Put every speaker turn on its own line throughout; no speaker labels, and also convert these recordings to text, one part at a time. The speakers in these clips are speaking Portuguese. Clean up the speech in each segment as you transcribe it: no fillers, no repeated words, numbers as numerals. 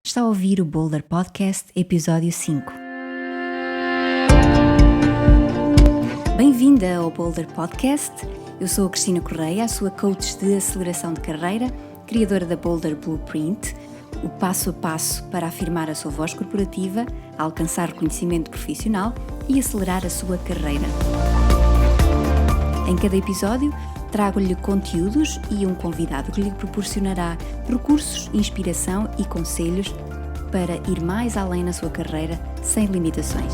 Está a ouvir o Boulder Podcast, episódio 5. Bem-vinda ao Boulder Podcast. Eu sou a Cristina Correia, a sua coach de aceleração de carreira, criadora da Boulder Blueprint, o passo a passo para afirmar a sua voz corporativa, alcançar reconhecimento profissional e acelerar a sua carreira. Em cada episódio, trago-lhe conteúdos e um convidado que lhe proporcionará recursos, inspiração e conselhos para ir mais além na sua carreira sem limitações.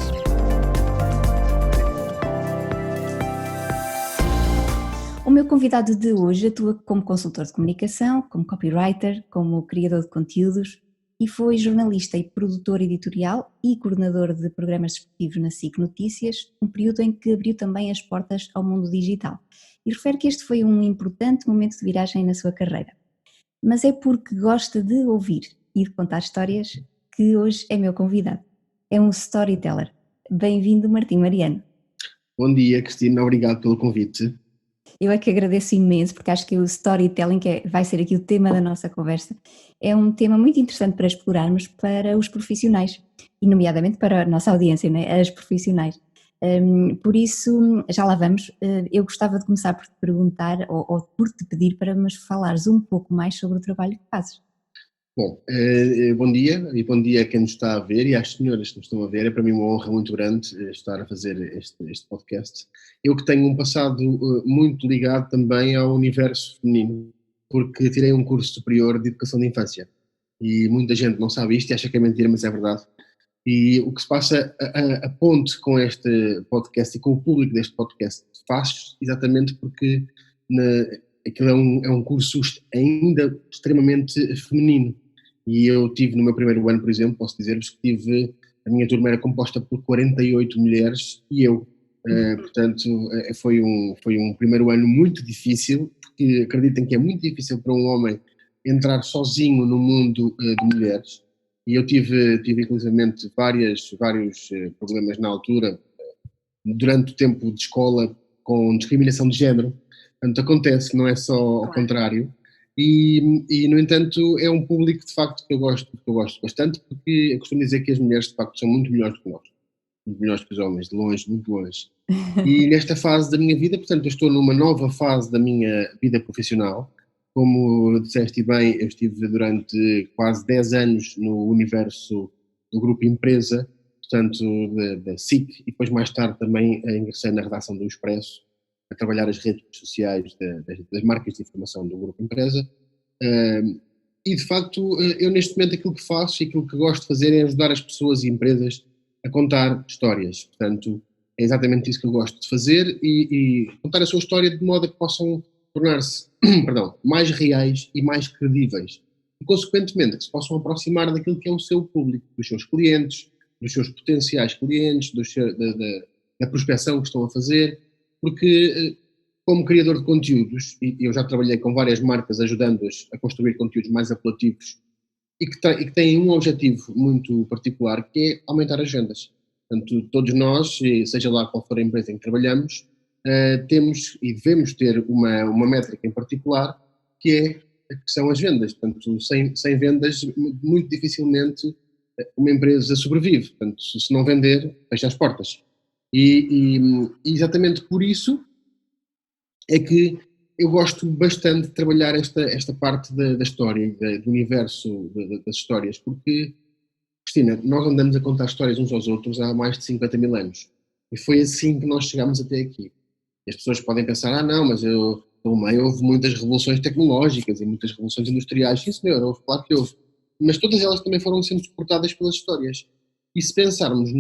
O meu convidado de hoje atua como consultor de comunicação, como copywriter, como criador de conteúdos e foi jornalista e produtor editorial e coordenador de programas desportivos na SIC Notícias, um período em que abriu também as portas ao mundo digital. E refere que este foi um importante momento de viragem na sua carreira. Mas é porque gosta de ouvir e de contar histórias que hoje é meu convidado. É um storyteller. Bem-vindo, Martim Mariano.
Bom dia, Cristina. Obrigado pelo convite.
Eu é que agradeço imenso, porque acho que o storytelling, vai ser aqui o tema da nossa conversa, é um tema muito interessante para explorarmos para os profissionais, e nomeadamente para a nossa audiência, né? As profissionais. Por isso, já lá vamos. Eu gostava de começar por te perguntar, ou por te pedir para nos falares um pouco mais sobre o trabalho que fazes.
Bom, bom dia e bom dia a quem nos está a ver e às senhoras que nos estão a ver. É para mim uma honra muito grande estar a fazer este podcast. Eu que tenho um passado muito ligado também ao universo feminino, porque tirei um curso superior de educação de infância e muita gente não sabe isto e acha que é mentira, mas é verdade. E o que se passa, a ponte com este podcast e com o público deste podcast faz exatamente porque aquilo é um curso ainda extremamente feminino. E eu tive no meu primeiro ano, por exemplo, posso dizer-vos que a minha turma era composta por 48 mulheres e eu. Portanto, foi um primeiro ano muito difícil, porque acreditem que é muito difícil para um homem entrar sozinho no mundo de mulheres. E eu tive inclusivamente vários problemas na altura, durante o tempo de escola, com discriminação de género. Portanto, acontece, não é só ao contrário. E, no entanto, é um público, de facto, que eu gosto bastante, porque eu costumo dizer que as mulheres, de facto, são muito melhores que nós. Muito melhores que os homens, de longe, muito longe. E nesta fase da minha vida, portanto, eu estou numa nova fase da minha vida profissional. Como disseste bem, eu estive durante quase 10 anos no universo do grupo Empresa, portanto, da SIC, e depois mais tarde também ingressei na redação do Expresso, a trabalhar as redes sociais das marcas de informação do grupo Empresa. E, de facto, eu neste momento aquilo que faço e aquilo que gosto de fazer é ajudar as pessoas e empresas a contar histórias. Portanto, é exatamente isso que eu gosto de fazer e contar a sua história de modo a que possam tornar-se mais reais e mais credíveis. E, consequentemente, que se possam aproximar daquilo que é o seu público, dos seus clientes, dos seus potenciais clientes, da prospecção que estão a fazer, porque, como criador de conteúdos, e eu já trabalhei com várias marcas ajudando-as a construir conteúdos mais apelativos e que têm um objetivo muito particular, que é aumentar as vendas. Portanto, todos nós, seja lá qual for a empresa em que trabalhamos, temos e devemos ter uma métrica em particular, que são as vendas. Portanto, sem vendas, muito dificilmente uma empresa sobrevive. Portanto, se não vender, fecha as portas. E exatamente por isso é que eu gosto bastante de trabalhar esta parte da história, do universo das histórias, porque, Cristina, nós andamos a contar histórias uns aos outros há mais de 50 mil anos. E foi assim que nós chegámos até aqui. E as pessoas podem pensar, não, mas pelo meio houve muitas revoluções tecnológicas e muitas revoluções industriais. Sim, senhor, claro que houve. Mas todas elas também foram sendo suportadas pelas histórias. E se pensarmos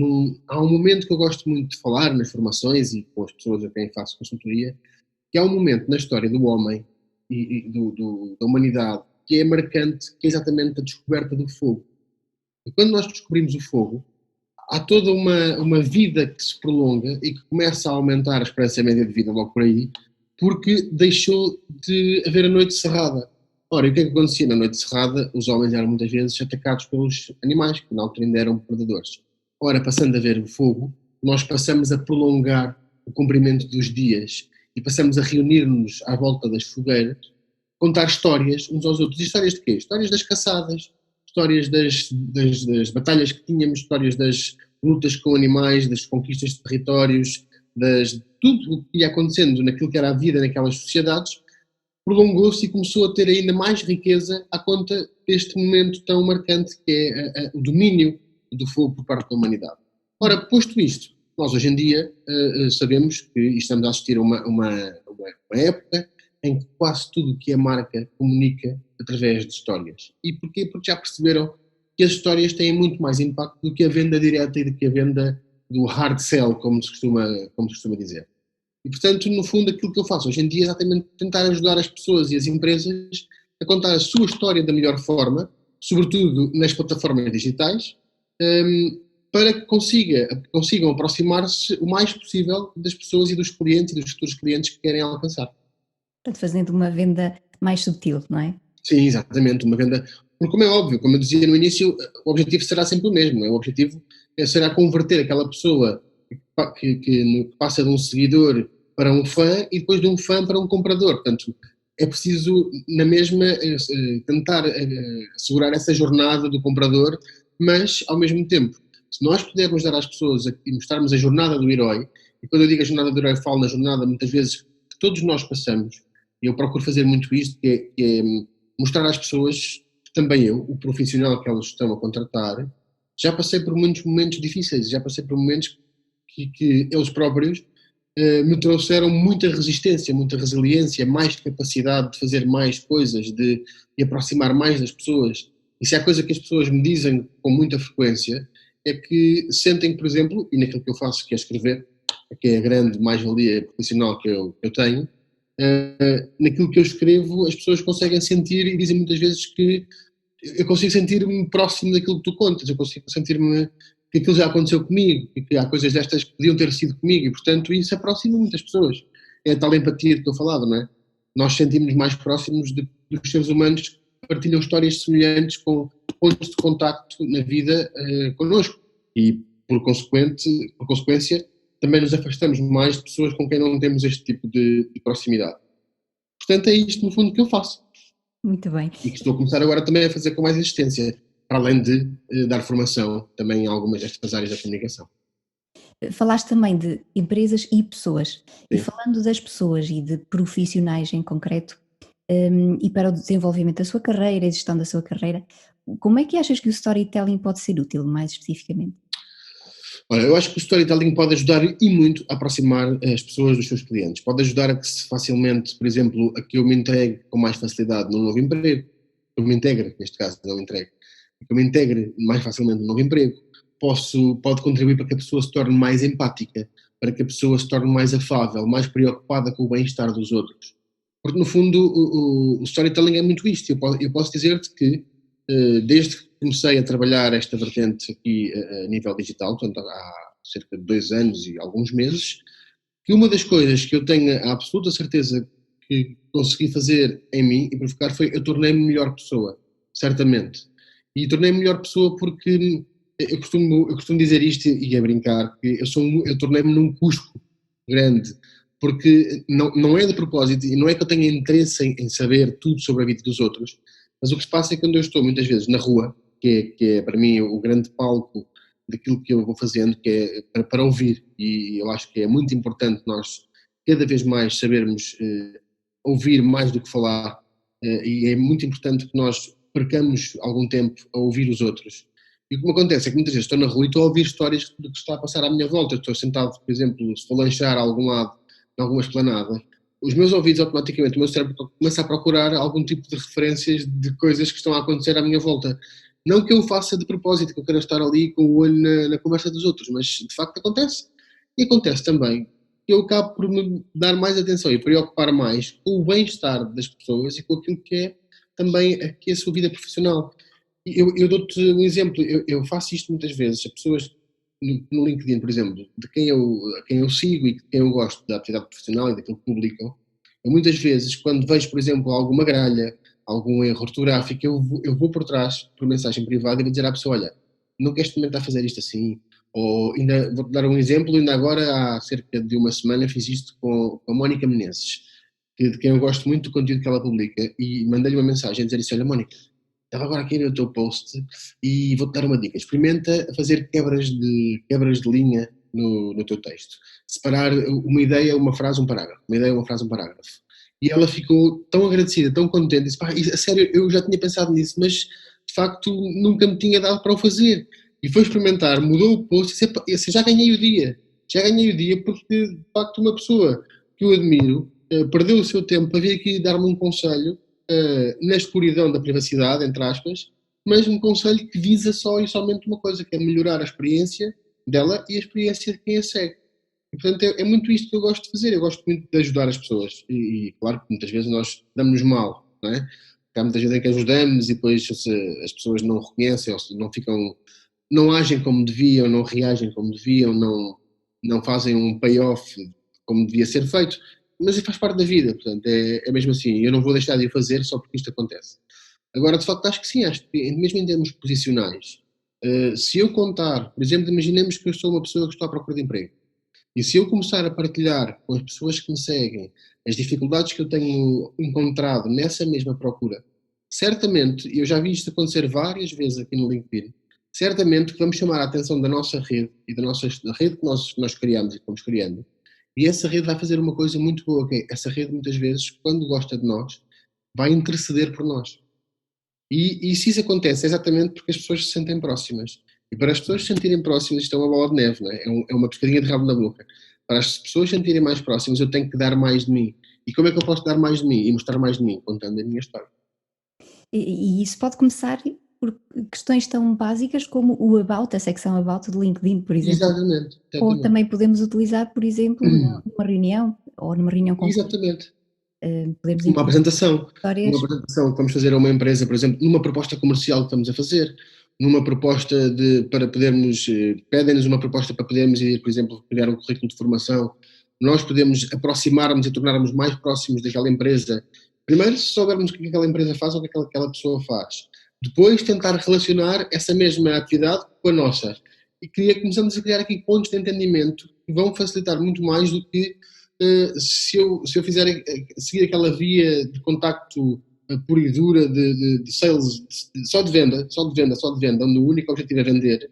há um momento que eu gosto muito de falar nas formações e com as pessoas a quem faço consultoria, que há um momento na história do homem e da humanidade que é marcante, que é exatamente a descoberta do fogo. E quando nós descobrimos o fogo, há toda uma vida que se prolonga e que começa a aumentar a esperança média de vida logo por aí, porque deixou de haver a noite cerrada. Ora, e o que é que acontecia na noite cerrada? Os homens eram muitas vezes atacados pelos animais, que na altura ainda eram predadores. Ora, passando a ver o fogo, nós passamos a prolongar o comprimento dos dias e passamos a reunir-nos à volta das fogueiras, contar histórias uns aos outros. E histórias de quê? Histórias das caçadas, histórias das batalhas que tínhamos, histórias das lutas com animais, das conquistas de territórios, de tudo o que ia acontecendo naquilo que era a vida naquelas sociedades, prolongou-se e começou a ter ainda mais riqueza à conta deste momento tão marcante que é o domínio do fogo por parte da humanidade. Ora, posto isto, nós hoje em dia sabemos que estamos a assistir a uma época em que quase tudo o que é marca comunica através de histórias. E porquê? Porque já perceberam que as histórias têm muito mais impacto do que a venda direta e do que a venda do hard sell, como se costuma dizer. E, portanto, no fundo, aquilo que eu faço hoje em dia é exatamente tentar ajudar as pessoas e as empresas a contar a sua história da melhor forma, sobretudo nas plataformas digitais, para que consigam aproximar-se o mais possível das pessoas e dos clientes e dos futuros clientes que querem alcançar.
Portanto, fazendo uma venda mais subtil, não é?
Sim, exatamente, uma venda. Porque, como é óbvio, como eu dizia no início, o objetivo será sempre o mesmo. O objetivo será converter aquela pessoa que passa de um seguidor para um fã e depois de um fã para um comprador. Portanto, é preciso, na mesma, tentar assegurar essa jornada do comprador, mas, ao mesmo tempo, se nós pudermos dar às pessoas e mostrarmos a jornada do herói, e quando eu digo a jornada do herói, falo na jornada, muitas vezes, que todos nós passamos, e eu procuro fazer muito isto, que é mostrar às pessoas, também eu, o profissional que elas estão a contratar, já passei por muitos momentos difíceis, já passei por momentos que eles próprios me trouxeram muita resistência, muita resiliência, mais capacidade de fazer mais coisas, de aproximar mais das pessoas. E se há coisa que as pessoas me dizem com muita frequência, é que sentem, por exemplo, e naquilo que eu faço, que é escrever, que é a grande mais-valia profissional que eu tenho, naquilo que eu escrevo as pessoas conseguem sentir e dizem muitas vezes que eu consigo sentir-me próximo daquilo que tu contas, eu consigo sentir-me que aquilo já aconteceu comigo e que há coisas destas que podiam ter sido comigo e, portanto, isso aproxima muitas pessoas. É a tal empatia que eu falava, não é? Nós sentimos mais próximos dos seres humanos que partilham histórias semelhantes com pontos de contacto na vida connosco e, por consequência, também nos afastamos mais de pessoas com quem não temos este tipo de proximidade. Portanto, é isto, no fundo, que eu faço.
Muito bem.
E que estou a começar agora também a fazer com mais insistência, para além de dar formação também em algumas destas áreas da comunicação.
Falaste também de empresas e pessoas. E
Sim.
falando das pessoas e de profissionais em concreto, e para o desenvolvimento da sua carreira e gestão da sua carreira, como é que achas que o storytelling pode ser útil, mais especificamente?
Olha, eu acho que o storytelling pode ajudar e muito a aproximar as pessoas dos seus clientes. Pode ajudar a que se facilmente, por exemplo, a que eu me integre com mais facilidade num novo emprego. Eu me integre, neste caso, não entregue. Que eu me integre mais facilmente num novo emprego. Pode contribuir para que a pessoa se torne mais empática, para que a pessoa se torne mais afável, mais preocupada com o bem-estar dos outros. Porque, no fundo, o storytelling é muito isto. Eu posso dizer-te que, desde que comecei a trabalhar esta vertente aqui a nível digital, portanto, há cerca de 2 anos e alguns meses, que uma das coisas que eu tenho a absoluta certeza que consegui fazer em mim e provocar foi eu tornei-me melhor pessoa, certamente. E tornei-me melhor pessoa porque eu costumo dizer isto e a brincar, que eu tornei-me num cusco grande, porque não é de propósito e não é que eu tenha interesse em saber tudo sobre a vida dos outros, mas o que se passa é que quando eu estou muitas vezes na rua, que é para mim o grande palco daquilo que eu vou fazendo, que é para ouvir, e eu acho que é muito importante nós cada vez mais sabermos ouvir mais do que falar, e é muito importante que nós percamos algum tempo a ouvir os outros. E o que me acontece é que muitas vezes estou na rua e estou a ouvir histórias do que está a passar à minha volta. Eu estou sentado, por exemplo, se for lanchar a algum lado, em alguma esplanada, os meus ouvidos automaticamente, o meu cérebro começa a procurar algum tipo de referências de coisas que estão a acontecer à minha volta. Não que eu faça de propósito, que eu quero estar ali com o olho na conversa dos outros, mas de facto acontece. E acontece também que eu acabo por me dar mais atenção e preocupar mais com o bem-estar das pessoas e com aquilo que é também aqui a sua vida profissional. Eu dou-te um exemplo, eu faço isto muitas vezes, as pessoas no LinkedIn, por exemplo, de quem eu sigo e de quem eu gosto da atividade profissional e daquilo que publicam, eu muitas vezes, quando vejo, por exemplo, alguma gralha, algum erro ortográfico, eu vou por trás, por mensagem privada, e vou dizer à pessoa, olha, não queres experimentar fazer isto assim? Ou ainda, vou-te dar um exemplo, ainda agora, há cerca de uma semana, fiz isto com a Mónica Menezes, de quem eu gosto muito do conteúdo que ela publica, e mandei-lhe uma mensagem a dizer isso, olha, Mónica, estava agora aqui no teu post e vou-te dar uma dica. Experimenta fazer quebras de linha no teu texto. Separar uma ideia, uma frase, um parágrafo. Uma ideia, uma frase, um parágrafo. E ela ficou tão agradecida, tão contente. Disse, pá, a sério, eu já tinha pensado nisso, mas de facto nunca me tinha dado para o fazer. E foi experimentar, mudou o post e disse, já ganhei o dia. Já ganhei o dia porque, de facto, uma pessoa que eu admiro perdeu o seu tempo para vir aqui dar-me um conselho na escuridão da privacidade, entre aspas, mas um conselho que visa só e somente uma coisa, que é melhorar a experiência dela e a experiência de quem a segue. E, portanto, é muito isto que eu gosto de fazer. Eu gosto muito de ajudar as pessoas. E claro que muitas vezes nós damos-nos mal, não é? Porque há muita gente em que ajudamos e depois as pessoas não reconhecem ou não ficam, não agem como deviam, não reagem como deviam, não fazem um payoff como devia ser feito. Mas faz parte da vida, portanto, é mesmo assim. Eu não vou deixar de o fazer só porque isto acontece. Agora, de facto, acho que sim, acho que mesmo em termos posicionais, se eu contar, por exemplo, imaginemos que eu sou uma pessoa que estou à procura de emprego, e se eu começar a partilhar com as pessoas que me seguem as dificuldades que eu tenho encontrado nessa mesma procura, certamente, e eu já vi isto acontecer várias vezes aqui no LinkedIn, certamente que vamos chamar a atenção da nossa rede e da rede que nós criamos e que vamos criando, e essa rede vai fazer uma coisa muito boa, que é, essa rede muitas vezes, quando gosta de nós, vai interceder por nós. E se isso acontece, é exatamente porque as pessoas se sentem próximas. E para as pessoas se sentirem próximas, isto é uma bola de neve, não é? É uma pescadinha de rabo na boca. Para as pessoas se sentirem mais próximas, eu tenho que dar mais de mim. E como é que eu posso dar mais de mim e mostrar mais de mim? Contando a minha história.
E isso pode começar por questões tão básicas como o About, a secção About do LinkedIn, por exemplo.
Exatamente,
Ou
exatamente.
também podemos utilizar, por exemplo, numa reunião ou numa reunião com
Exatamente.
podemos
Uma
introduzir
apresentação. Uma
histórias.
apresentação que vamos fazer a uma empresa, por exemplo, numa proposta comercial que estamos a fazer, numa proposta para podermos, pedem-nos uma proposta para podermos ir, por exemplo, criar um currículo de formação, nós podemos aproximar-nos e tornar-nos mais próximos daquela empresa. Primeiro, se soubermos o que aquela empresa faz ou o que aquela pessoa faz. Depois, tentar relacionar essa mesma atividade com a nossa. E começamos a criar aqui pontos de entendimento que vão facilitar muito mais do que se eu fizer seguir aquela via de contacto pura e dura de sales, só de venda, onde o único objetivo é vender,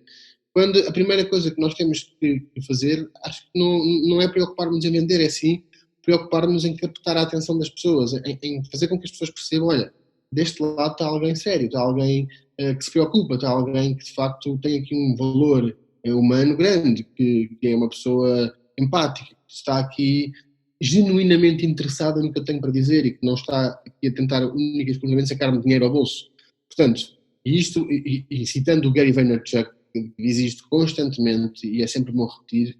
quando a primeira coisa que nós temos que fazer, acho que não é preocupar-nos em vender, é sim preocupar-nos em captar a atenção das pessoas, em fazer com que as pessoas percebam, olha, deste lado está alguém sério, está alguém que se preocupa, está alguém que de facto tem aqui um valor humano grande, que é uma pessoa empática, que está aqui genuinamente interessada no que eu tenho para dizer e que não está aqui a tentar única e exclusivamente sacar-me dinheiro ao bolso. Portanto, e citando o Gary Vaynerchuk, que diz isto constantemente e é sempre bom repetir,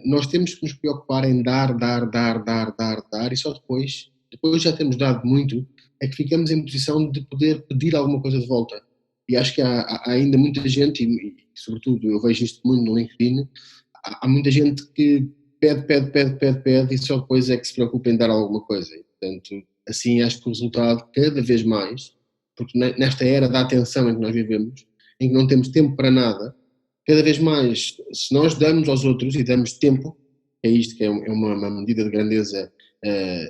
nós temos que nos preocupar em dar e só depois já temos dado muito, é que ficamos em posição de poder pedir alguma coisa de volta. E acho que há ainda muita gente, e sobretudo eu vejo isto muito no LinkedIn, há muita gente que pede e só depois é que se preocupa em dar alguma coisa. E, portanto, assim acho que o resultado, cada vez mais, porque nesta era da atenção em que nós vivemos, em que não temos tempo para nada, cada vez mais, se nós damos aos outros e damos tempo, é isto que é uma medida de grandeza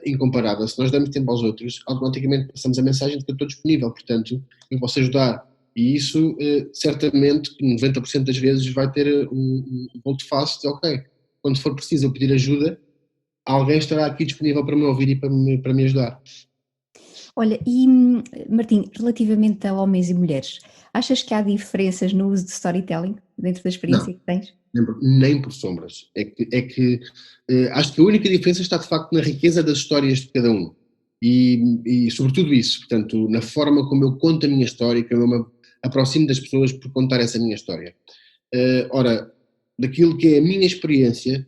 incomparável, se nós damos tempo aos outros, automaticamente passamos a mensagem de que eu estou disponível, portanto, eu posso ajudar. E isso, certamente, 90% das vezes vai ter um volte-face de ok, quando for preciso eu pedir ajuda, alguém estará aqui disponível para me ouvir e para me ajudar.
Olha, e Martim, relativamente a homens e mulheres, achas que há diferenças no uso de storytelling dentro da experiência
Não,
que tens?
nem por sombras. Acho que a única diferença está de facto na riqueza das histórias de cada um. E sobretudo isso, portanto, na forma como eu conto a minha história, como eu me aproximo das pessoas por contar essa minha história. Ora, daquilo que é a minha experiência,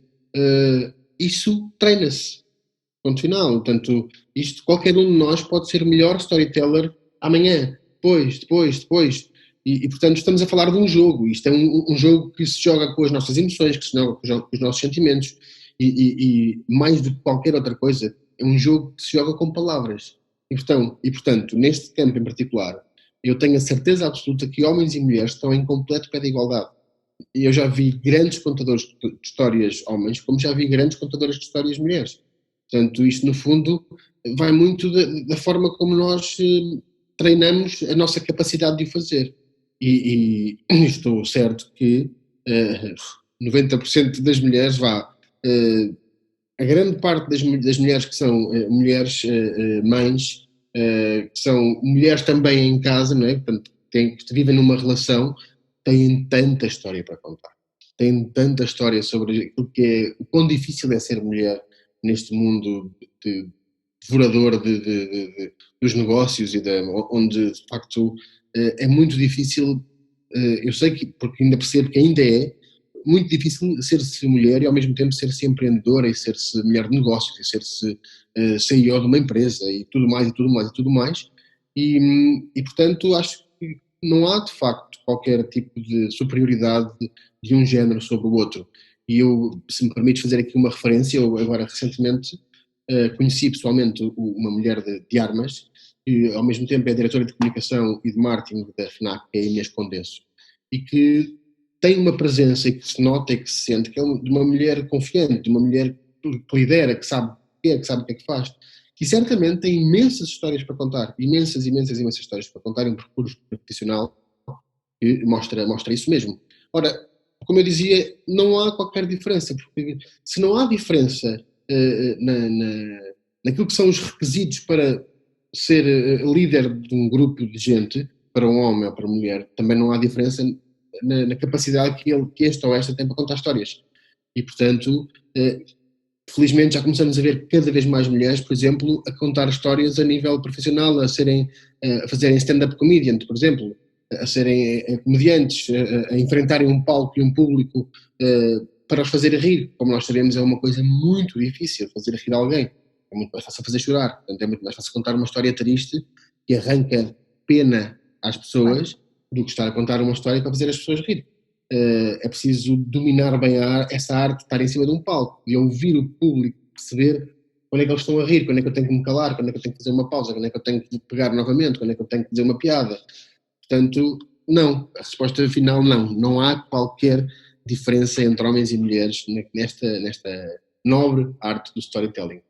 isso treina-se. Ponto final. Portanto, qualquer um de nós pode ser melhor storyteller amanhã, depois. Portanto, estamos a falar de um jogo. Isto é um jogo que se joga com as nossas emoções, que se joga com os nossos sentimentos. E mais do que qualquer outra coisa, é um jogo que se joga com palavras. Portanto, neste campo em particular, eu tenho a certeza absoluta que homens e mulheres estão em completo pé de igualdade. E eu já vi grandes contadores de histórias homens, como já vi grandes contadoras de histórias mulheres. Portanto, isto no fundo vai muito da forma como nós treinamos a nossa capacidade de o fazer. E estou certo que 90% das mulheres, a grande parte das mulheres que são mulheres mães, que são mulheres também em casa, não é? Portanto, que vivem numa relação, têm tanta história para contar. Têm tanta história sobre aquilo que é, o quão difícil é ser mulher neste mundo devorador dos negócios onde, de facto, é muito difícil. Eu sei que, porque ainda percebo que ainda é muito difícil ser-se mulher e ao mesmo tempo ser-se empreendedora e ser-se mulher de negócios e ser-se CEO de uma empresa e tudo mais e tudo mais e tudo mais. E portanto acho que não há de facto qualquer tipo de superioridade de um género sobre o outro. E eu, se me permites fazer aqui uma referência, eu agora recentemente conheci pessoalmente uma mulher de armas, que ao mesmo tempo é diretora de comunicação e de marketing da FNAC, que é a Inês Condenso, e que tem uma presença e que se nota e que se sente que é de uma mulher confiante, de uma mulher que lidera, que sabe que sabe o que é que faz, que certamente tem imensas histórias para contar, imensas histórias para contar, um percurso profissional que mostra isso mesmo. Ora, como eu dizia, não há qualquer diferença, porque se não há diferença naquilo que são os requisitos para ser líder de um grupo de gente, para um homem ou para uma mulher, também não há diferença na capacidade que este ou esta tem para contar histórias. E, portanto, felizmente já começamos a ver cada vez mais mulheres, por exemplo, a contar histórias a nível profissional, a fazerem stand-up comedian, por exemplo, a serem comediantes, a enfrentarem um palco e um público para os fazer rir. Como nós sabemos, é uma coisa muito difícil fazer rir alguém. É muito mais fácil fazer chorar. Portanto, é muito mais fácil contar uma história triste que arranca pena às pessoas do que estar a contar uma história para fazer as pessoas rir. É preciso dominar bem essa arte de estar em cima de um palco, de ouvir o público, perceber quando é que eles estão a rir, quando é que eu tenho que me calar, quando é que eu tenho que fazer uma pausa, quando é que eu tenho que pegar novamente, quando é que eu tenho que dizer uma piada. Portanto, não. A resposta final, não. Não há qualquer diferença entre homens e mulheres nesta nobre arte do storytelling.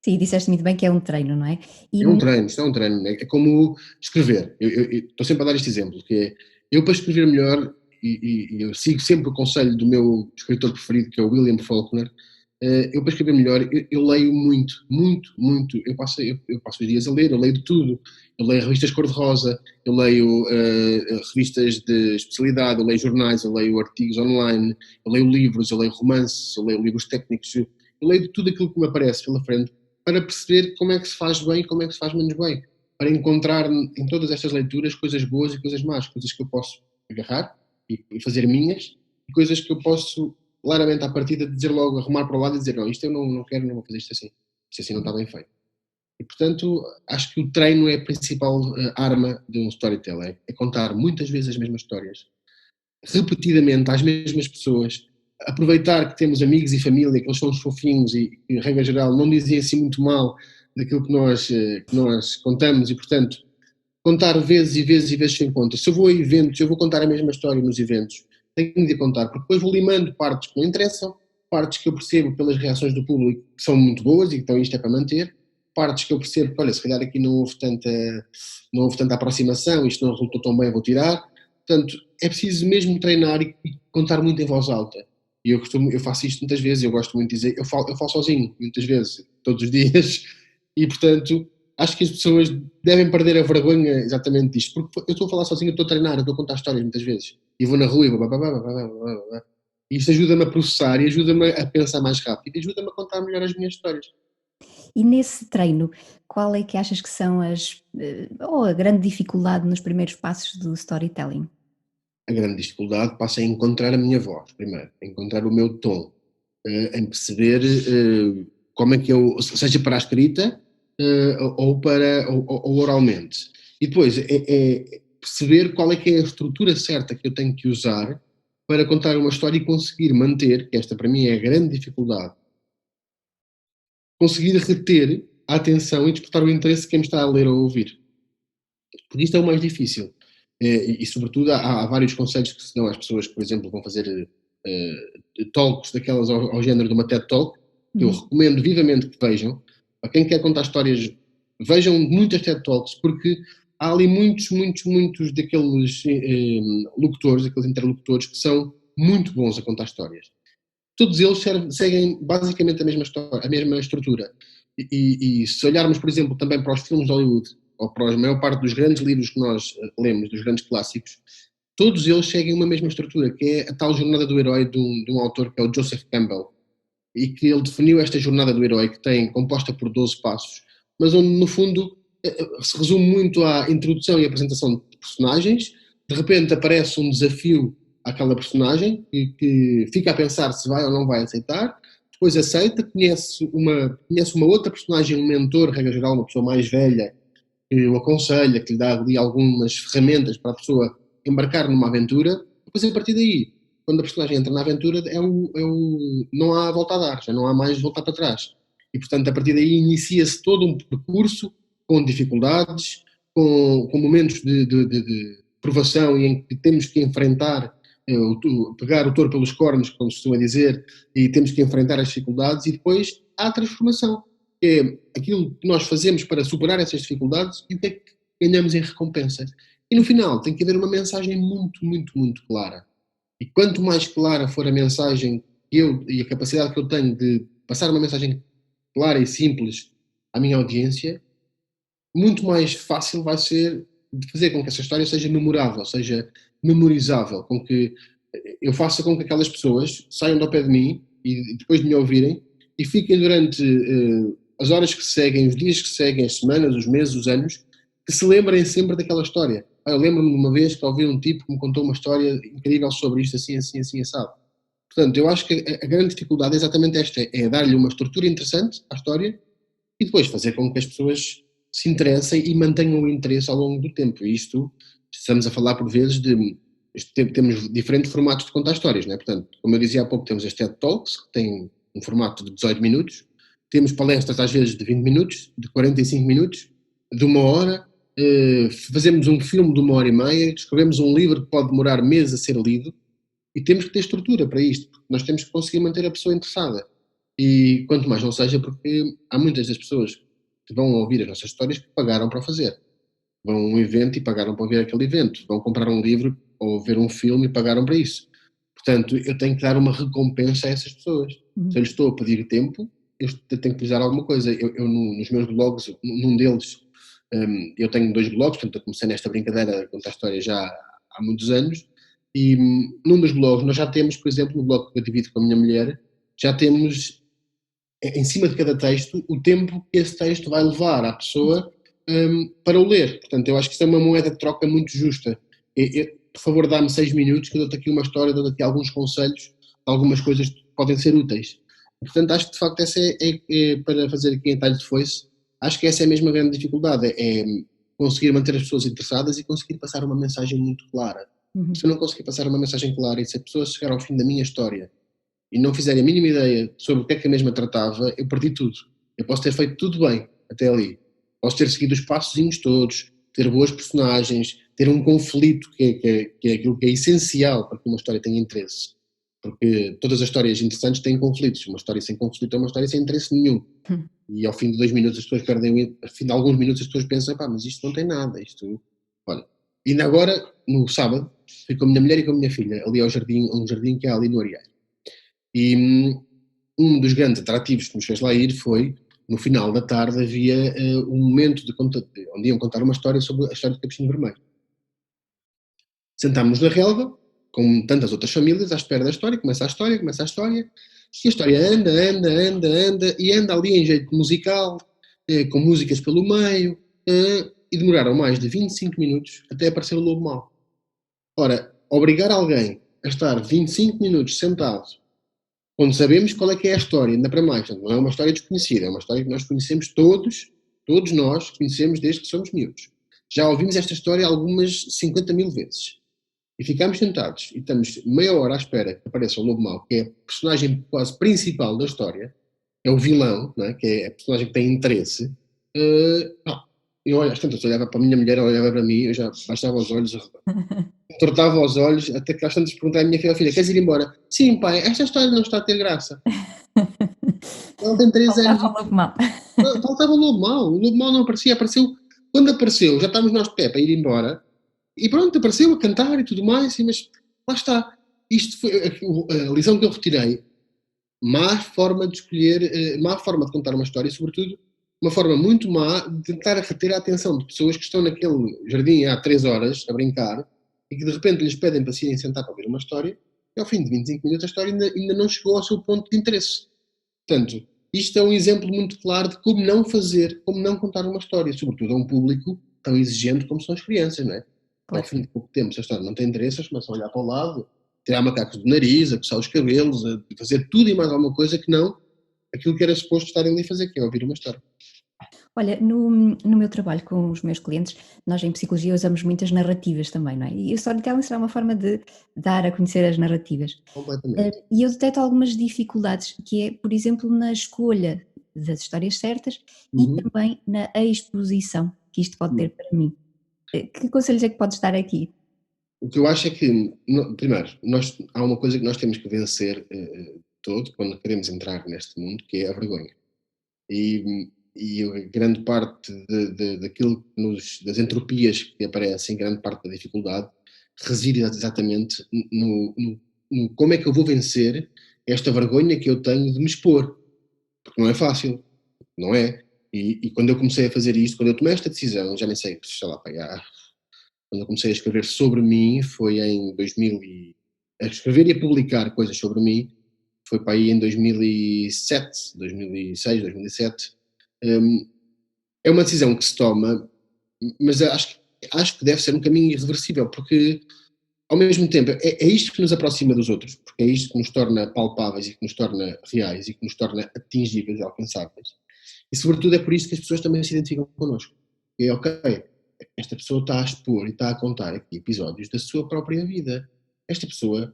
Sim, disseste muito bem que é um treino, não é?
É um treino, isto é um treino. É como escrever. Eu estou sempre a dar este exemplo, que é, eu para escrever melhor, e eu sigo sempre o conselho do meu escritor preferido, que é o William Faulkner, eu para escrever melhor, eu leio muito, muito, muito. Eu passo os dias a ler, eu leio de tudo. Eu leio revistas cor-de-rosa, eu leio revistas de especialidade, eu leio jornais, eu leio artigos online, eu leio livros, eu leio romances, eu leio livros técnicos, eu leio de tudo aquilo que me aparece pela frente, para perceber como é que se faz bem e como é que se faz menos bem. Para encontrar em todas estas leituras coisas boas e coisas más, coisas que eu posso agarrar e fazer minhas, e coisas que eu posso, claramente, à partida, dizer logo, arrumar para o lado e dizer, não, isto eu não quero, não vou fazer isto assim não está bem feito. E, portanto, acho que o treino é a principal arma de um storyteller, é contar muitas vezes as mesmas histórias, repetidamente, às mesmas pessoas, aproveitar que temos amigos e família, que eles são os fofinhos e, em regra geral, não dizem assim muito mal daquilo que nós contamos e, portanto, contar vezes e vezes e vezes sem conta. Se eu vou a eventos, eu vou contar a mesma história nos eventos, tenho de contar, porque depois vou limando partes que não interessam, partes que eu percebo pelas reações do público que são muito boas e então isto é para manter, partes que eu percebo que, olha, se calhar aqui não houve tanta aproximação, isto não resultou tão bem, vou tirar. Portanto, é preciso mesmo treinar e contar muito em voz alta. E eu faço isto muitas vezes, eu gosto muito de dizer, eu falo sozinho, muitas vezes, todos os dias, e portanto, acho que as pessoas devem perder a vergonha exatamente disto, porque eu estou a falar sozinho, eu estou a treinar, eu estou a contar histórias muitas vezes, e vou na rua e vou e isto ajuda-me a processar e ajuda-me a pensar mais rápido e ajuda-me a contar melhor as minhas histórias.
E nesse treino, qual é que achas que são ou a grande dificuldade nos primeiros passos do storytelling?
A grande dificuldade passa a encontrar a minha voz, primeiro, a encontrar o meu tom, em perceber como é que seja para a escrita ou oralmente. E depois é perceber qual é que é a estrutura certa que eu tenho que usar para contar uma história e conseguir manter, que esta para mim é a grande dificuldade, conseguir reter a atenção e despertar o interesse de quem me está a ler ou a ouvir. Porque isto é o mais difícil. E sobretudo, há vários conselhos que se dão às pessoas que, por exemplo, vão fazer talks daquelas ao género de uma TED Talk, que eu recomendo vivamente que vejam. Para quem quer contar histórias, vejam muitas TED Talks, porque há ali muitos daqueles locutores, daqueles interlocutores que são muito bons a contar histórias. Todos eles seguem basicamente a mesma estrutura. E se olharmos, por exemplo, também para os filmes de Hollywood, ou para a maior parte dos grandes livros que nós lemos, dos grandes clássicos, todos eles seguem uma mesma estrutura, que é a tal jornada do herói de um autor que é o Joseph Campbell, e que ele definiu esta jornada do herói, que tem composta por 12 passos, mas onde, no fundo, se resume muito à introdução e apresentação de personagens. De repente aparece um desafio àquela personagem que fica a pensar se vai ou não vai aceitar, depois aceita, conhece uma outra personagem, um mentor, regra geral, uma pessoa mais velha, que o aconselha, que lhe dá ali algumas ferramentas para a pessoa embarcar numa aventura. Depois, a partir daí, quando a personagem entra na aventura, não há volta a dar, já não há mais voltar para trás. E, portanto, a partir daí inicia-se todo um percurso com dificuldades, com momentos de provação e em que temos que enfrentar, pegar o touro pelos cornos, como se costuma dizer, e temos que enfrentar as dificuldades, e depois há a transformação, que é aquilo que nós fazemos para superar essas dificuldades e o que é que ganhamos em recompensa. E no final tem que haver uma mensagem muito clara. E quanto mais clara for a mensagem e a capacidade que eu tenho de passar uma mensagem clara e simples à minha audiência, muito mais fácil vai ser de fazer com que essa história seja memorável, seja memorizável, com que eu faça com que aquelas pessoas saiam do pé de mim e depois de me ouvirem e fiquem durante as horas que seguem, os dias que seguem, as semanas, os meses, os anos, que se lembrem sempre daquela história. Eu lembro-me de uma vez que ouvi um tipo que me contou uma história incrível sobre isto, assim, assado. Portanto, eu acho que a grande dificuldade é exatamente esta, é dar-lhe uma estrutura interessante à história e depois fazer com que as pessoas se interessem e mantenham o interesse ao longo do tempo. E isto, estamos a falar por vezes temos diferentes formatos de contar histórias, não é? Portanto, como eu dizia há pouco, temos as TED Talks, que têm um formato de 18 minutos, temos palestras às vezes de 20 minutos, de 45 minutos, de 1 hora, fazemos um filme de 1 hora e meia, escrevemos um livro que pode demorar meses a ser lido, e temos que ter estrutura para isto, porque nós temos que conseguir manter a pessoa interessada. E quanto mais não seja, porque há muitas das pessoas que vão ouvir as nossas histórias que pagaram para o fazer. Vão a um evento e pagaram para ver aquele evento. Vão comprar um livro ou ver um filme e pagaram para isso. Portanto, eu tenho que dar uma recompensa a essas pessoas. Se eu lhes estou a pedir tempo, eu tenho que lhes dar alguma coisa. Eu nos meus blogs, num deles, eu tenho 2 blogs, portanto eu comecei nesta brincadeira a contar histórias já há muitos anos, e num dos blogs nós já temos, por exemplo, no blog que eu divido com a minha mulher, já temos em cima de cada texto o tempo que esse texto vai levar à pessoa para o ler. Portanto, eu acho que isso é uma moeda de troca muito justa. Por favor, dá-me 6 minutos que eu dou-te aqui uma história, dou-te aqui alguns conselhos, algumas coisas que podem ser úteis. Portanto, acho que de facto essa é para fazer aqui em talho de foice, acho que essa é mesmo a grande dificuldade, é conseguir manter as pessoas interessadas e conseguir passar uma mensagem muito clara. Se eu não conseguir passar uma mensagem clara e se a pessoa chegar ao fim da minha história e não fizerem a mínima ideia sobre o que é que a mesma tratava, eu perdi tudo. Eu posso ter feito tudo bem até ali. Posso ter seguido os passozinhos todos, ter boas personagens, ter um conflito que é aquilo que é essencial para que uma história tenha interesse. Porque todas as histórias interessantes têm conflitos. Uma história sem conflito é uma história sem interesse nenhum. E ao fim de 2 minutos as pessoas perdem, ao fim de alguns minutos as pessoas pensam, pá, mas isto não tem nada, Olha, ainda agora, no sábado, fui com a minha mulher e com a minha filha, ali ao jardim, um jardim que há ali no Areal. E um dos grandes atrativos que nos fez lá ir foi, no final da tarde, havia um momento onde iam contar uma história sobre a história do Capuchinho Vermelho. Sentámos-nos na relva, com tantas outras famílias, à espera da história, começa a história, e a história anda, e anda ali em jeito musical, com músicas pelo meio, e demoraram mais de 25 minutos até aparecer o lobo mau. Ora, obrigar alguém a estar 25 minutos sentado, quando sabemos qual é que é a história, ainda para mais, não é uma história desconhecida, é uma história que nós conhecemos todos nós conhecemos desde que somos miúdos. Já ouvimos esta história algumas 50 mil vezes. E ficamos sentados e estamos meia hora à espera que apareça o lobo mau, que é a personagem quase principal da história, é o vilão, não é? Que é a personagem que tem interesse. Eu olho, às tantas olhava para a minha mulher, ela olhava para mim, eu já baixava os olhos, tortava os olhos, até que às tantas perguntei à minha filha, queres ir embora? Sim, pai, esta história não está a ter graça. Ela tem 3 anos.
Faltava o lobo mau.
Faltava o lobo mau não aparecia, apareceu Quando apareceu, já estávamos nós de pé para ir embora, e pronto, apareceu a cantar e tudo mais, mas lá está. Isto foi a lição que eu retirei. Má forma de escolher, má forma de contar uma história e, sobretudo, uma forma muito má de tentar reter a atenção de pessoas que estão naquele jardim há 3 horas a brincar e que de repente lhes pedem para se irem sentar para ouvir uma história e ao fim de 25 minutos a história ainda não chegou ao seu ponto de interesse. Portanto, isto é um exemplo muito claro de como não fazer, como não contar uma história, sobretudo a um público tão exigente como são as crianças, não é? Ao
Claro.
fim de pouco tempo, se a história não tem interesse, eles começam a olhar para o lado, tirar macacos do nariz, a coçar os cabelos, a fazer tudo e mais alguma coisa que não aquilo que era suposto estarem ali a fazer, que é ouvir uma história.
Olha, no meu trabalho com os meus clientes, nós em psicologia usamos muitas narrativas também, não é? E o storytelling será uma forma de dar a conhecer as narrativas.
Completamente.
E eu deteto algumas dificuldades, que é, por exemplo, na escolha das histórias certas e
Uhum.
também na exposição que isto pode ter
Uhum.
para mim. Que conselhos é que podes dar aqui?
O que eu acho é que, primeiro, há uma coisa que nós temos que vencer todo quando queremos entrar neste mundo, que é a vergonha. E a grande parte daquilo que das entropias que aparecem, grande parte da dificuldade, reside exatamente no como é que eu vou vencer esta vergonha que eu tenho de me expor. Porque não é fácil, não é? E quando eu comecei a fazer isto, quando eu tomei esta decisão, já nem sei, sei lá, quando eu comecei a escrever sobre mim, foi em 2000 a escrever e a publicar coisas sobre mim, foi para aí em 2007, 2006, 2007. Hum, É uma decisão que se toma, mas acho que deve ser um caminho irreversível, porque ao mesmo tempo é isto que nos aproxima dos outros, porque é isto que nos torna palpáveis e que nos torna reais e que nos torna atingíveis e alcançáveis. E sobretudo é por isso que as pessoas também se identificam connosco. É ok, esta pessoa está a expor e está a contar aqui episódios da sua própria vida. Esta pessoa,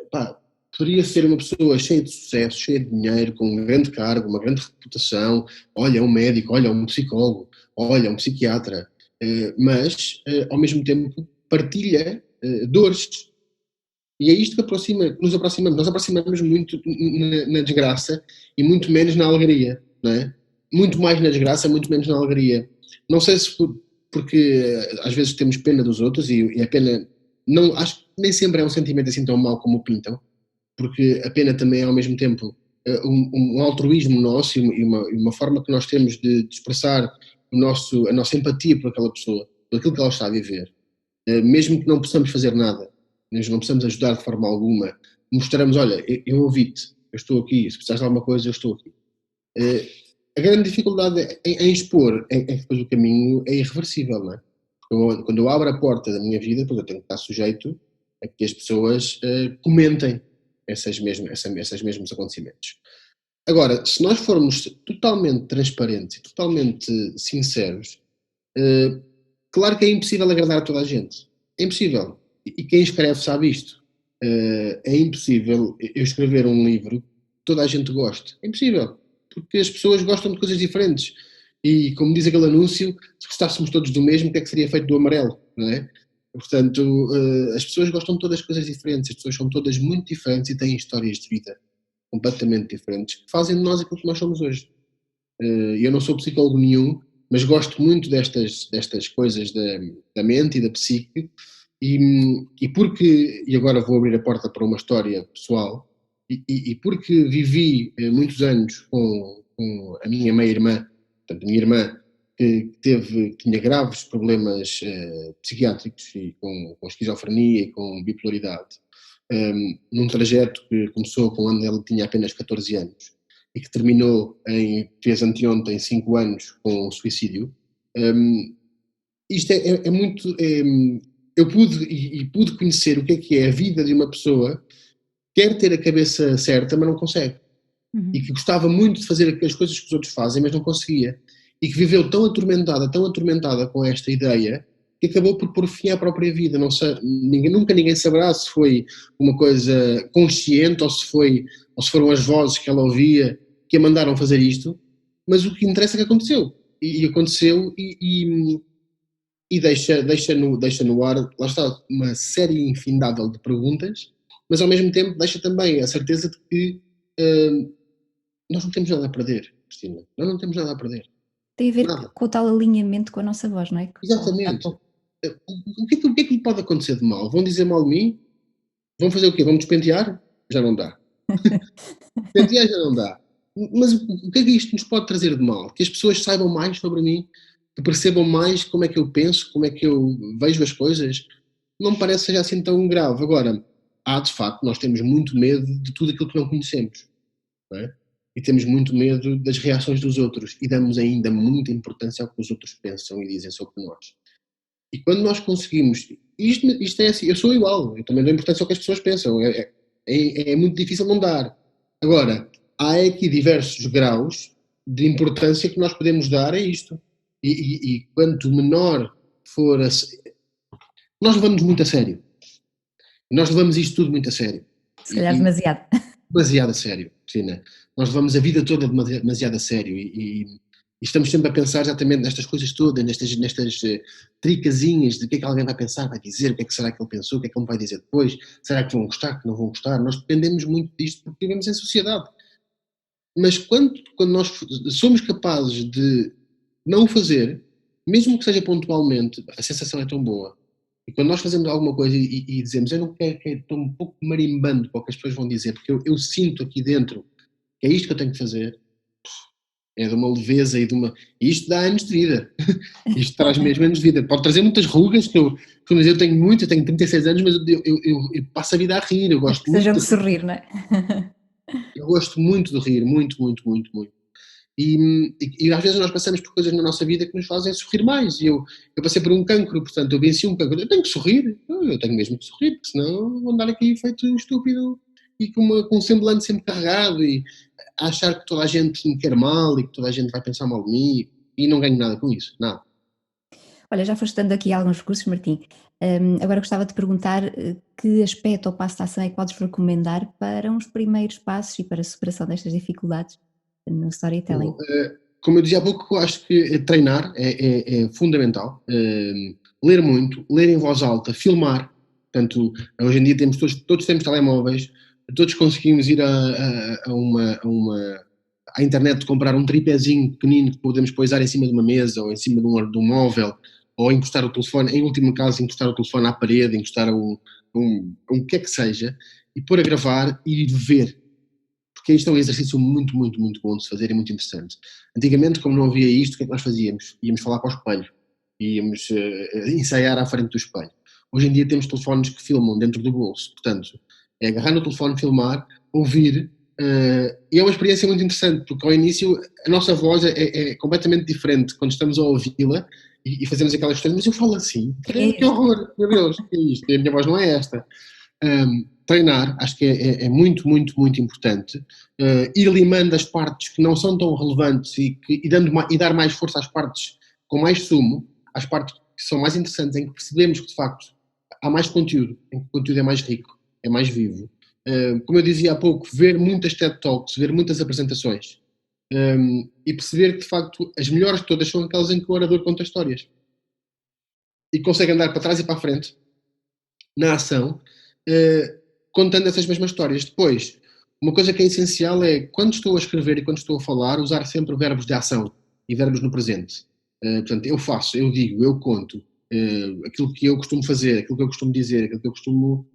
pá, poderia ser uma pessoa cheia de sucesso, cheia de dinheiro, com um grande cargo, uma grande reputação. Olha, é um médico, olha, é um psicólogo, olha, é um psiquiatra. Mas, ao mesmo tempo, partilha dores. E é isto que nos aproximamos. Nós aproximamos muito na desgraça e muito menos na alegria, não é? Muito mais na desgraça, muito menos na alegria. Não sei se porque às vezes temos pena dos outros e a pena, não, acho que nem sempre é um sentimento assim tão mau como o pintam, porque a pena também é ao mesmo tempo um altruísmo nosso e uma forma que nós temos de expressar a nossa empatia por aquela pessoa, por aquilo que ela está a viver. Mesmo que não possamos fazer nada, nós não possamos ajudar de forma alguma, mostramos, olha, eu ouvi-te, eu estou aqui, se precisares de alguma coisa, eu estou aqui. A grande dificuldade em expor é que depois o caminho é irreversível, não é? Quando eu abro a porta da minha vida, depois eu tenho que estar sujeito a que as pessoas comentem esses mesmos acontecimentos. Agora, se nós formos totalmente transparentes e totalmente sinceros, claro que é impossível agradar a toda a gente. É impossível. E quem escreve sabe isto. É impossível eu escrever um livro que toda a gente goste. É impossível. Porque as pessoas gostam de coisas diferentes. E como diz aquele anúncio, se gostássemos todos do mesmo, o que é que seria feito do amarelo? Não é? Portanto, as pessoas gostam de todas as coisas diferentes. As pessoas são todas muito diferentes e têm histórias de vida completamente diferentes que fazem de nós aquilo que nós somos hoje. Eu não sou psicólogo nenhum, mas gosto muito destas coisas da mente e da psique, e agora vou abrir a porta para uma história pessoal, e porque vivi muitos anos com a minha meia-irmã, portanto, a minha irmã que tinha graves problemas psiquiátricos e com esquizofrenia e com bipolaridade, num trajeto que começou quando ela tinha apenas 14 anos e que terminou fez anteontem 5 anos com suicídio. Isto é muito. Eu pude conhecer o que é a vida de uma pessoa que quer ter a cabeça certa, mas não consegue. E que gostava muito de fazer as coisas que os outros fazem, mas não conseguia. E que viveu tão atormentada com esta ideia, que acabou por pôr fim à própria vida. Não sei, nunca ninguém saberá se foi uma coisa consciente ou se foram as vozes que ela ouvia que a mandaram fazer isto, mas o que interessa é que aconteceu. E aconteceu e deixa no ar, lá está, uma série infindável de perguntas, mas ao mesmo tempo deixa também a certeza de que nós não temos nada a perder, Cristina. Nós não temos nada a perder.
Tem a ver
Nada.
com o tal alinhamento com a nossa voz, não é? Que falaste há
Exatamente.
pouco.
O que é que lhe pode acontecer de mal? Vão dizer mal de mim? Vão fazer o quê? Vão despentear? Já não dá. Despentear já não dá. Mas o que é que isto nos pode trazer de mal? Que as pessoas saibam mais sobre mim, que percebam mais como é que eu penso, como é que eu vejo as coisas. Não me parece que seja assim tão grave. Agora, de facto, nós temos muito medo de tudo aquilo que não conhecemos. Não é? E temos muito medo das reações dos outros. E damos ainda muita importância ao que os outros pensam e dizem sobre nós. E quando nós conseguimos. Isto é assim, eu sou igual, eu também dou importância ao que as pessoas pensam. É muito difícil não dar. Agora, há aqui diversos graus de importância que nós podemos dar a isto. E quanto menor for a. Nós levamos muito a sério. Nós levamos isto tudo muito a sério.
Se calhar demasiado.
Demasiado a sério, Cristina. Nós levamos a vida toda demasiado a sério e estamos sempre a pensar exatamente nestas coisas todas, nestas tricasinhas de o que é que alguém vai pensar, vai dizer, o que é que será que ele pensou, o que é que ele me vai dizer depois, será que vão gostar, que não vão gostar. Nós dependemos muito disto porque vivemos em sociedade. Mas quando nós somos capazes de não o fazer, mesmo que seja pontualmente, a sensação é tão boa. E quando nós fazemos alguma coisa e dizemos, eu não quero, estou um pouco marimbando para o que as pessoas vão dizer, porque eu sinto aqui dentro que é isto que eu tenho que fazer, é de uma leveza e de uma. E isto dá anos de vida. Isto traz mesmo anos de vida. Pode trazer muitas rugas, mas eu tenho muito, eu tenho 36 anos, mas eu passo a vida a rir. Eu
Mas
gosto
que
muito
seja um
de rir.
sorrir, não é?
Eu gosto muito de rir, muito, muito, muito, muito. E às vezes nós passamos por coisas na nossa vida que nos fazem sorrir mais. E eu passei por um cancro, portanto, eu venci um cancro. Eu tenho que sorrir, eu tenho mesmo que sorrir, porque senão vou andar aqui feito um estúpido e com um semblante sempre carregado e a achar que toda a gente me quer mal e que toda a gente vai pensar mal de mim e não ganho nada com isso, nada.
Olha, já foste dando aqui alguns recursos, Martim. Agora gostava de perguntar que aspecto ou passo de ação é que podes recomendar para uns primeiros passos e para a superação destas dificuldades no storytelling?
Bom, como eu dizia há pouco, eu acho que treinar é fundamental. Ler muito, ler em voz alta, filmar. Portanto, hoje em dia todos temos telemóveis, todos conseguimos ir à internet comprar um tripézinho pequenino que podemos pousar em cima de uma mesa ou em cima de um móvel, ou encostar o telefone, em último caso, encostar o telefone à parede, encostar um que é que seja, e pôr a gravar e ir ver, porque isto é um exercício muito, muito, muito bom de se fazer e muito interessante. Antigamente, como não havia isto, o que é que nós fazíamos? Íamos falar para o espelho, íamos ensaiar à frente do espelho. Hoje em dia temos telefones que filmam dentro do bolso, portanto, é agarrar no telefone, filmar, ouvir, e é uma experiência muito interessante, porque ao início a nossa voz é completamente diferente quando estamos a ouvi-la e fazemos aquelas coisas, mas eu falo assim,
Quem é
que
este?
horror, meu Deus, que é isto? A minha voz não é esta. Treinar, acho que é muito, muito, muito importante. Ir limando as partes que não são tão relevantes e dar mais força às partes com mais sumo, às partes que são mais interessantes, em que percebemos que de facto há mais conteúdo, em que o conteúdo é mais rico, é mais vivo. Como eu dizia há pouco, ver muitas TED Talks, ver muitas apresentações e perceber que de facto as melhores de todas são aquelas em que o orador conta histórias e consegue andar para trás e para a frente na ação, contando essas mesmas histórias. Depois, uma coisa que é essencial é, quando estou a escrever e quando estou a falar, usar sempre verbos de ação e verbos no presente. Portanto, eu faço, eu digo, eu conto, aquilo que eu costumo fazer, aquilo que eu costumo dizer, aquilo que eu costumo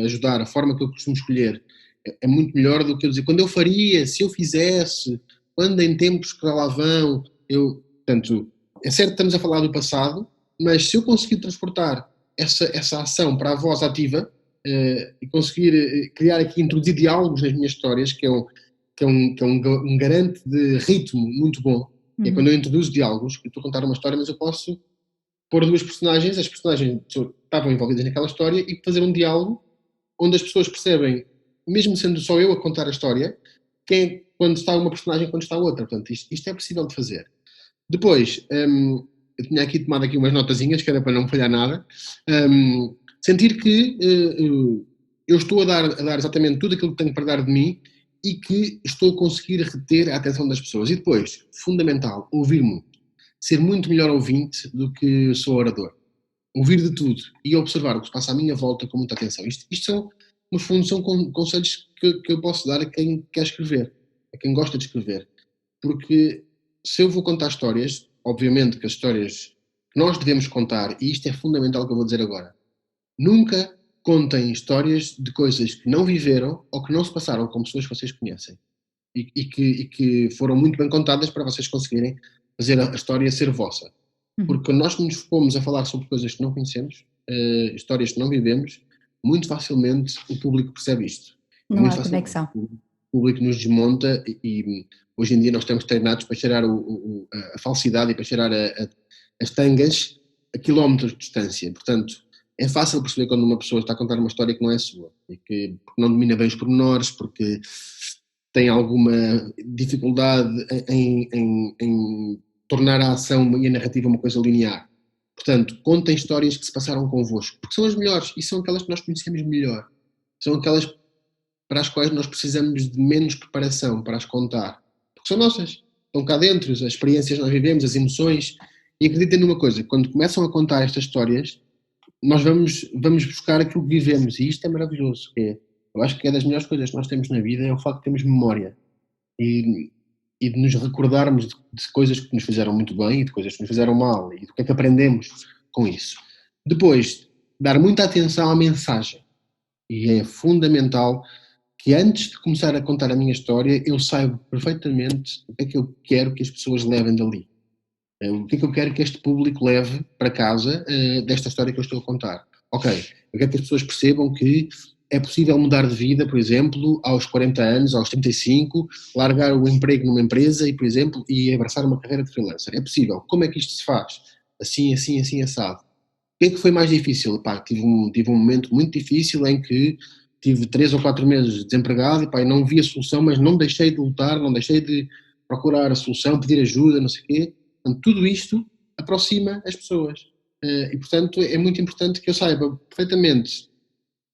ajudar, a forma que eu costumo escolher, é muito melhor do que eu dizer, quando eu faria, se eu fizesse, quando em tempos que lá vão, portanto, é certo que estamos a falar do passado, mas se eu conseguir transportar essa ação para a voz ativa e conseguir criar aqui, introduzir diálogos nas minhas histórias, que é um garante de ritmo muito bom. É quando
Uhum.
eu introduzo diálogos, eu estou a contar uma história, mas eu posso pôr duas personagens, as personagens estavam envolvidas naquela história, e fazer um diálogo onde as pessoas percebem, mesmo sendo só eu a contar a história, quando está uma personagem e quando está outra. Portanto, isto é possível de fazer. Depois, eu tinha aqui tomado aqui umas notazinhas, que era para não falhar nada. Sentir que eu estou a dar exatamente tudo aquilo que tenho para dar de mim e que estou a conseguir reter a atenção das pessoas. E depois, fundamental, ouvir muito. Ser muito melhor ouvinte do que sou orador. Ouvir de tudo e observar o que se passa à minha volta com muita atenção. Isto são, no fundo, são conselhos que eu posso dar a quem quer escrever, a quem gosta de escrever. Porque se eu vou contar histórias, obviamente que as histórias que nós devemos contar, e isto é fundamental o que eu vou dizer agora, nunca contem histórias de coisas que não viveram ou que não se passaram com pessoas que vocês conhecem e que foram muito bem contadas para vocês conseguirem fazer a história ser vossa.
Uhum.
Porque quando nós nos fomos a falar sobre coisas que não conhecemos, histórias que não vivemos, muito facilmente o público percebe isto. E
Não
muito
há
facilmente
conexão.
o público nos desmonta e hoje em dia nós estamos treinados para cheirar a falsidade e para cheirar as tangas a quilómetros de distância. Portanto, é fácil perceber quando uma pessoa está a contar uma história que não é sua e que porque não domina bem os pormenores, porque tem alguma dificuldade em tornar a ação e a narrativa uma coisa linear. Portanto, contem histórias que se passaram convosco, porque são as melhores e são aquelas que nós conhecemos melhor. São aquelas para as quais nós precisamos de menos preparação para as contar, porque são nossas, estão cá dentro, as experiências que nós vivemos, as emoções. E acreditem numa coisa, quando começam a contar estas histórias, nós vamos buscar aquilo que vivemos, e isto é maravilhoso. Eu acho que é das melhores coisas que nós temos na vida, é o facto de termos memória e, e de nos recordarmos de coisas que nos fizeram muito bem e de coisas que nos fizeram mal e do que é que aprendemos com isso. Depois, dar muita atenção à mensagem, e é fundamental que antes de começar a contar a minha história eu saiba perfeitamente o que é que eu quero que as pessoas levem dali. O que é que eu quero que este público leve para casa desta história que eu estou a contar? Ok, eu quero que as pessoas percebam que é possível mudar de vida, por exemplo, aos 40 anos, aos 35, largar o emprego numa empresa e, por exemplo, e abraçar uma carreira de freelancer. É possível. Como é que isto se faz? Assim, assim, assim, assado. O que é que foi mais difícil? Pá, tive um momento muito difícil em que tive 3 ou 4 meses desempregado e pá, não vi a solução, mas não deixei de lutar, não deixei de procurar a solução, pedir ajuda, não sei o quê. Portanto, tudo isto aproxima as pessoas. E, portanto, é muito importante que eu saiba perfeitamente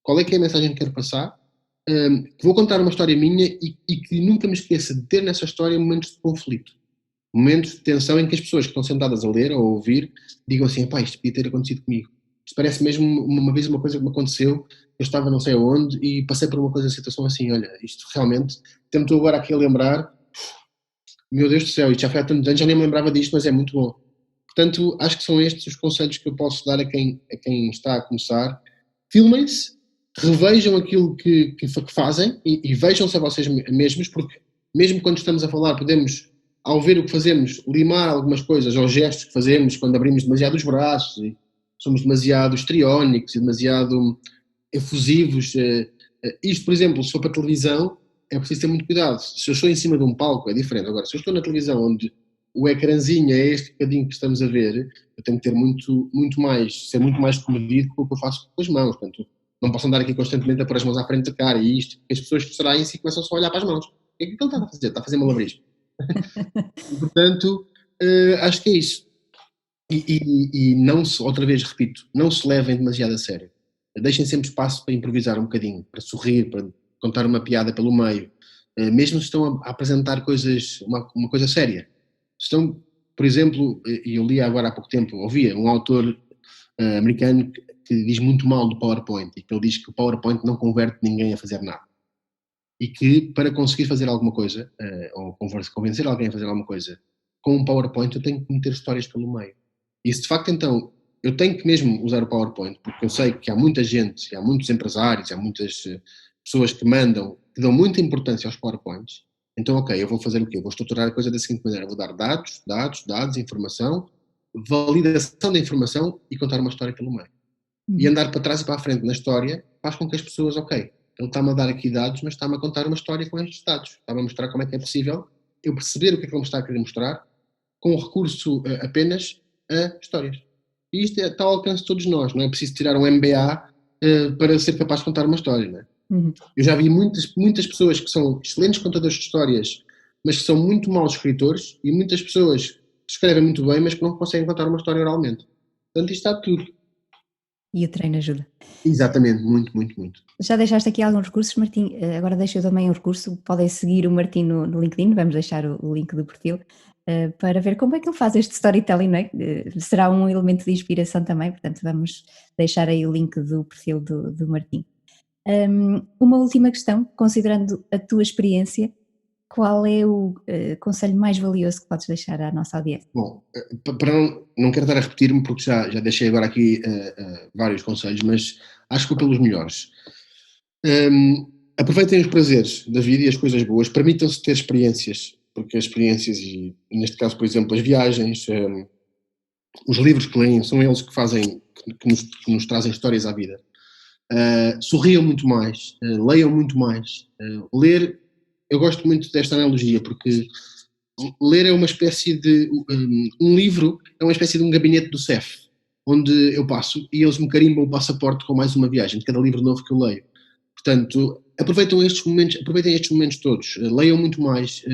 qual é que é a mensagem que quero passar, que vou contar uma história minha e que nunca me esqueça de ter nessa história momentos de conflito. Momentos de tensão em que as pessoas que estão sentadas a ler ou a ouvir digam assim, pá, isto podia ter acontecido comigo. Isto parece mesmo uma vez uma coisa que me aconteceu, eu estava não sei aonde e passei por uma coisa, situação assim, olha, isto realmente, estou agora aqui a lembrar, meu Deus do céu, isto já foi há tantos anos, já nem me lembrava disto, mas é muito bom. Portanto, acho que são estes os conselhos que eu posso dar a quem está a começar. Filmem-se, revejam aquilo que fazem e vejam-se a vocês mesmos, porque mesmo quando estamos a falar, podemos, ao ver o que fazemos, limar algumas coisas, ou gestos que fazemos quando abrimos demasiado os braços e somos demasiado histriónicos e demasiado efusivos. Isto, por exemplo, se for para televisão, é preciso ter muito cuidado. Se eu estou em cima de um palco, é diferente. Agora, se eu estou na televisão, onde o ecrãzinho é este bocadinho que estamos a ver, eu tenho que ter ser muito mais comedido com o que eu faço com as mãos. Portanto, não posso andar aqui constantemente a pôr as mãos à frente da cara e isto, porque as pessoas distraem-se e começam só a olhar para as mãos. O que é que ele está a fazer? Está a fazer malabarismo. E, portanto, acho que é isso. E não se, outra vez repito, não se levem demasiado a sério. Deixem sempre espaço para improvisar um bocadinho, para sorrir, para contar uma piada pelo meio. Mesmo se estão a apresentar coisas, uma coisa séria. Se estão, por exemplo, e eu li agora há pouco tempo, ouvia um autor americano que diz muito mal do PowerPoint e que ele diz que o PowerPoint não converte ninguém a fazer nada. E que para conseguir fazer alguma coisa, ou convencer alguém a fazer alguma coisa, com um PowerPoint eu tenho que meter histórias pelo meio. E se de facto então eu tenho que mesmo usar o PowerPoint, porque eu sei que há muita gente, há muitos empresários, há muitas pessoas que mandam, que dão muita importância aos PowerPoints, então ok, eu vou fazer o quê? Vou estruturar a coisa da seguinte maneira, vou dar dados, informação, validação da informação e contar uma história pelo meio. E
Uhum.
andar para trás e para a frente na história faz com que as pessoas, ok, ele está-me a dar aqui dados, mas está-me a contar uma história com estes dados. Está-me a mostrar como é que é possível eu perceber o que é que ele me está a querer mostrar com recurso apenas a histórias. E isto está ao alcance de todos nós, não é preciso tirar um MBA para ser capaz de contar uma história, não é?
Uhum.
Eu já vi muitas pessoas que são excelentes contadores de histórias, mas que são muito maus escritores, e muitas pessoas que escrevem muito bem, mas que não conseguem contar uma história oralmente. Portanto, isto está tudo.
E o treino ajuda.
Exatamente, muito, muito, muito.
Já deixaste aqui alguns recursos, Martim. Agora deixo eu também um recurso. Podem seguir o Martim no LinkedIn, vamos deixar o link do perfil, para ver como é que ele faz este storytelling, não é? Será um elemento de inspiração também, portanto vamos deixar aí o link do perfil do Martim. Uma última questão, considerando a tua experiência, qual é o conselho mais valioso que podes deixar à nossa audiência?
Bom, para não quero estar a repetir-me, porque já deixei agora aqui vários conselhos, mas acho que vou pelos melhores. Aproveitem os prazeres da vida e as coisas boas, permitam-se ter experiências, porque as experiências, e neste caso, por exemplo, as viagens, os livros que leem, são eles que fazem, que nos trazem histórias à vida. Sorriam muito mais, leiam muito mais. Ler, eu gosto muito desta analogia, porque ler é uma espécie de, um livro é uma espécie de um gabinete do CEF, onde eu passo e eles me carimbam o passaporte com mais uma viagem, de cada livro novo que eu leio. Portanto, aproveitem estes momentos todos, leiam muito mais.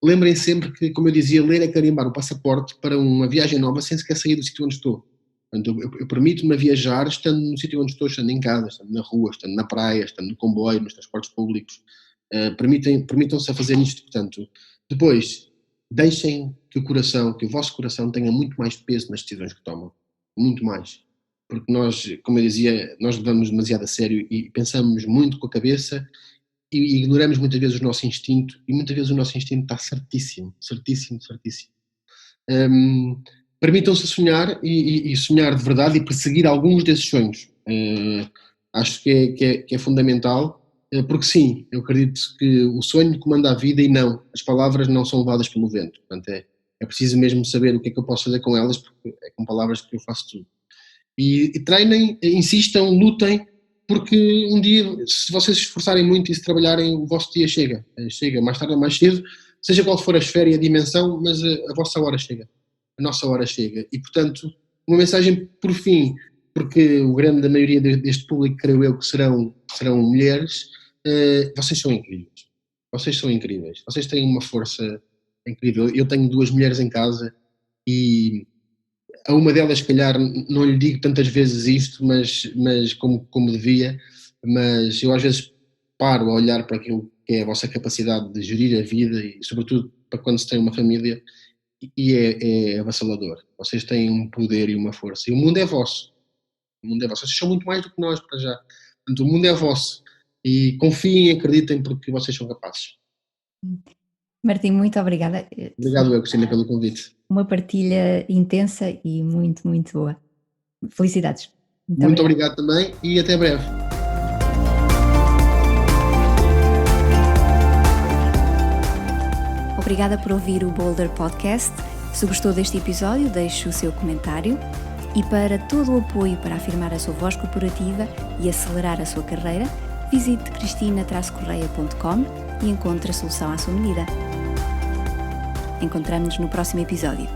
Lembrem sempre que, como eu dizia, ler é carimbar o passaporte para uma viagem nova sem sequer sair do sítio onde estou. Portanto, eu permito-me viajar estando no sítio onde estou, estando em casa, estando na rua, estando na praia, estando no comboio, nos transportes públicos. Permitam-se a fazer isto. Portanto, depois, deixem que o vosso coração tenha muito mais peso nas decisões que tomam. Muito mais. Porque nós, como eu dizia, nós levamos demasiado a sério e pensamos muito com a cabeça e ignoramos muitas vezes o nosso instinto, e muitas vezes o nosso instinto está certíssimo. Permitam-se sonhar e sonhar de verdade e perseguir alguns desses sonhos. Acho que é fundamental, porque sim, eu acredito que o sonho comanda a vida e não, as palavras não são levadas pelo vento. Portanto, é preciso mesmo saber o que é que eu posso fazer com elas, porque é com palavras que eu faço tudo. E treinem, insistam, lutem, porque um dia, se vocês se esforçarem muito e se trabalharem, o vosso dia chega. Chega mais tarde ou mais cedo, seja qual for a esfera e a dimensão, mas a vossa hora chega. A nossa hora chega. E, portanto, uma mensagem por fim, porque o grande maioria deste público, creio eu, que serão mulheres, vocês são incríveis. Vocês têm uma força incrível. Eu tenho 2 mulheres em casa e a uma delas, se calhar, não lhe digo tantas vezes isto, mas como devia, mas eu às vezes paro a olhar para aquilo que é a vossa capacidade de gerir a vida e, sobretudo, para quando se tem uma família, e é avassalador. Vocês têm um poder e uma força. E o mundo é vosso. Vocês são muito mais do que nós, para já. Portanto, o mundo é vosso. E confiem e acreditem porque vocês são capazes.
Martim, muito obrigada.
Obrigado, Cristina, pelo convite.
Uma partilha intensa e muito, muito boa. Felicidades.
Muito obrigado também e até breve.
Obrigada por ouvir o Boulder Podcast. Se gostou deste episódio, deixe o seu comentário. E para todo o apoio para afirmar a sua voz corporativa e acelerar a sua carreira, visite cristina-correia.com e encontre a solução à sua medida. Encontramo-nos no próximo episódio.